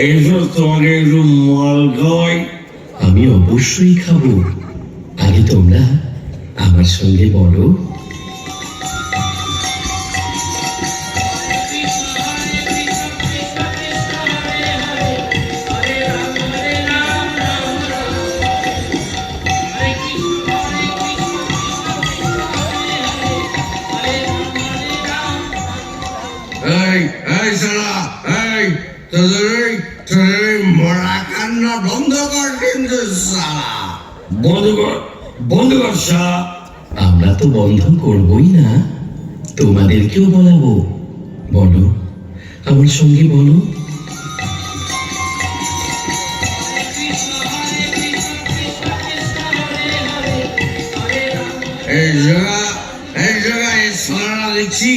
এইসব তোমাকে একটু মাল খাওয়াই। আমি অবশ্যই খাবো, আগে তোমরা আমার সঙ্গে বলো। মরা কান্না বন্ধ কর, কিন্তু বন্ধ কর, বন্ধ কর শালা। আমরা তো বন্ধ করবই না, তোমাদেরকেও বলাবো। বলো, আমার সঙ্গে বলো। এই জায়গায় সারা দেখছি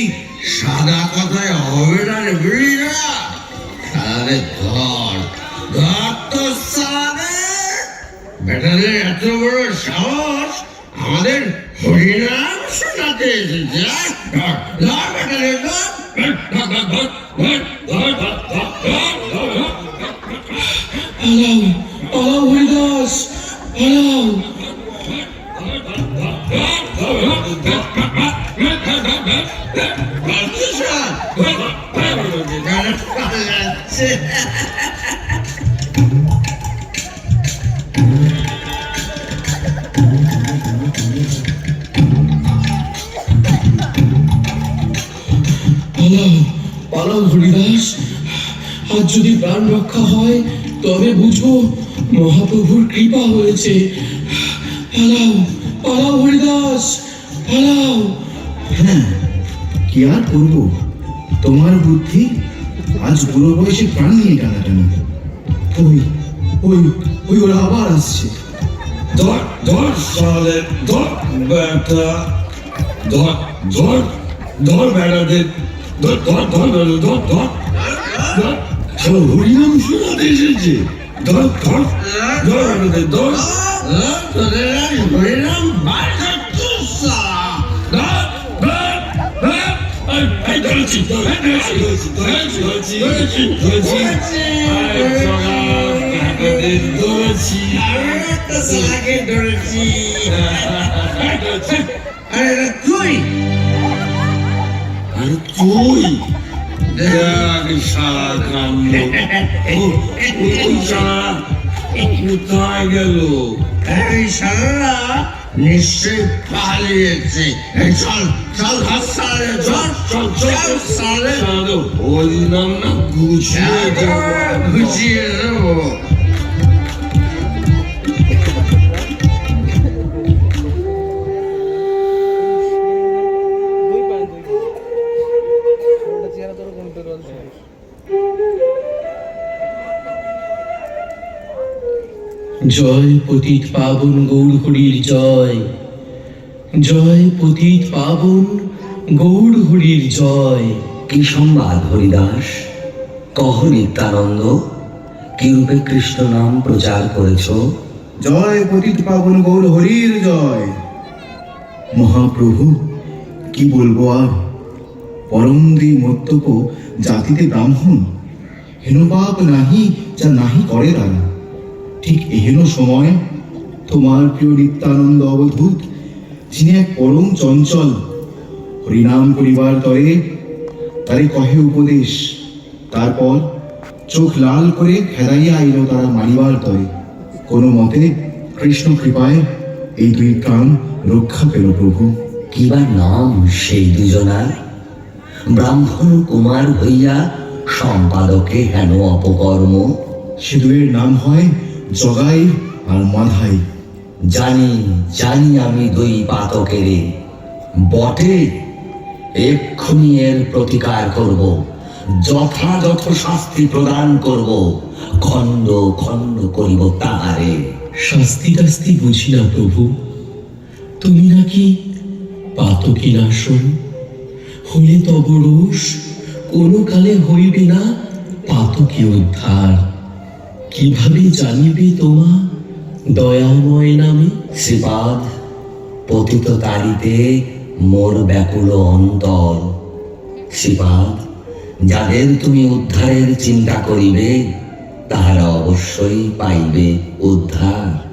সাদা কথায় হবে না রে, বুঝলি না? সারাদের ধর ধর তো সারাদের বেটাদের এত বড় সাহস, আমাদের হরিনাম শোনাতে এসেছে। ধর ধর বেটাদের ধর। পালাও, পালাও হরিদাস, পালাও। পালাও হরিদাস, আজ যদি প্রাণ রক্ষা হয় তবে বুঝো মহাপ্রভুর কৃপা হয়েছে। পালাও, পালাও হরিদাস, পালাও। হ্যাঁ, কি আর করবো, তোমার বুদ্ধি আজ বুড়ো বয়সে প্রাণ নিয়ে টানাটানি। ওই ওই ওই ওরা আবার আসছে। ধর ধর সারাদের ধর বেটা, ধর ধর ধর বেটাদের ধর ধর ধর ধর ধর ধর। হরিনাম শোনাতে এসেছে। ধর ধর ধর বেটাদের ধর। তোদের হরিনাম বার করতো সালা। ধর ধর ধর। এই ধরেছি ধরেছি ধরেছি ধরেছি ধরেছি ধরেছি ধরেছি সালাকে ধরেছি। আরে তুই, আরে তুই দেখ সারা কাণ্ড। ওই সারা কোথায় গেল? এই সারা নিশ্চয় পালিয়েছে। চল চল সালে, চল চল চল সালে। ওই নাম না গুছিয়ে দেবো, গুছিয়ে দেবো। জয় পতিত পাবন গৌর হরির জয়, জয় পতিত পাবন গৌর হরির জয়। কি সংবাদ হরিদাস? কহ নিত্যানন্দ, কিরূপে কৃষ্ণ নাম প্রচার করেছ? জয় পতিত পাবন গৌর হরির জয়। মহাপ্রভু, কি বলবো আর, পরমদ্রি মর্তপ জাতিতে ব্রাহ্মণ হেনপাপ নাহি যা নাহি করে তারা। ঠিক এহেন সময় তোমার প্রিয় নিত্যানন্দ অবধূত, যিনি এক পরম চঞ্চল, হরিনাম করিবার তরে তারে কহে উপদেশ। তারপর চোখ লাল করে ফেরাইয়া আইল তারা মারিবার তরে। কোনো মতে কৃষ্ণ কৃপায় এই দুই প্রাণ রক্ষা পেল প্রভু। কিবা নাম সেই দুজনার? ব্রাহ্মণ কুমার হইয়া সম্পাদকে হেন অপকর্ম। সে দুয়ের নাম হয় জগাই আর মাধাই। জানি জানি আমি দুই পাতকেরে বটে, এক্ষুনি এর প্রতিকার করব, যথাযথ শাস্তি প্রদান করব, খণ্ড খণ্ড করিব তাহারে। শাস্তি টাস্তি বুঝি না প্রভু, তুমি নাকি পাতকি নাশন, হলে তব রোষ কোনো কালে হইবে না পাতকি উদ্ধার। কিভাবে জানিবে তোমা দয়াময় নামে? শ্রীপাদ, পতিত তারিতে মোর ব্যাকুল অন্তর। শ্রীপাদ, যাদের তুমি উদ্ধারের চিন্তা করিবে তাহারা অবশ্যই পাইবে উদ্ধার।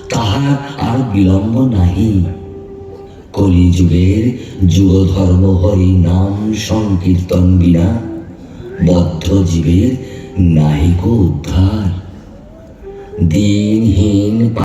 তাহার আর বিলম্ব নাহি। কলিযুগের যুগ ধর্ম হরি নাম সংকীর্তন বিনা বদ্ধ জীবের নাহিক উদ্ধার। দিনহীন